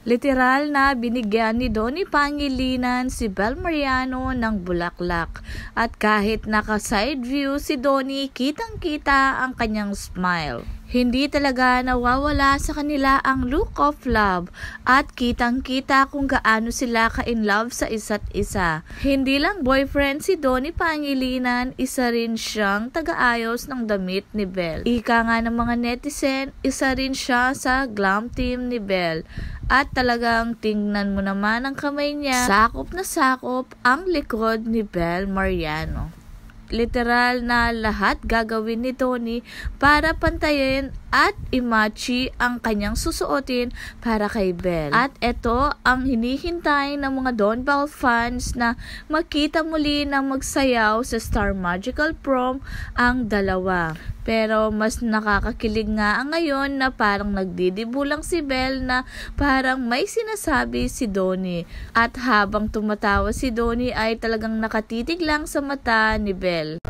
Literal na binigyan ni Donnie Pangilinan si Bel Mariano ng bulaklak. At kahit naka-side view si Donnie, kitang-kita ang kanyang smile. Hindi talaga nawawala sa kanila ang look of love at kitang-kita kung gaano sila ka-in love sa isa't isa. Hindi lang boyfriend si Donnie Pangilinan, isa rin siyang taga-ayos ng damit ni Bel. Ika nga ng mga netizen, isa rin siya sa glam team ni Bel. At talagang tingnan mo naman ang kamay niya, sakop na sakop ang likod ni Bel Mariano. Literal na lahat gagawin ni Donnie para pantayin at imatchi ang kanyang susuotin para kay Bel. At ito ang hinihintay ng mga Don Bell fans na makita muli na magsayaw sa Star Magical Prom ang dalawa. Pero mas nakakakilig nga ang ngayon na parang nagdidibu lang si Bel na parang may sinasabi si Donnie. At habang tumatawa si Donnie ay talagang nakatitig lang sa mata ni Bel.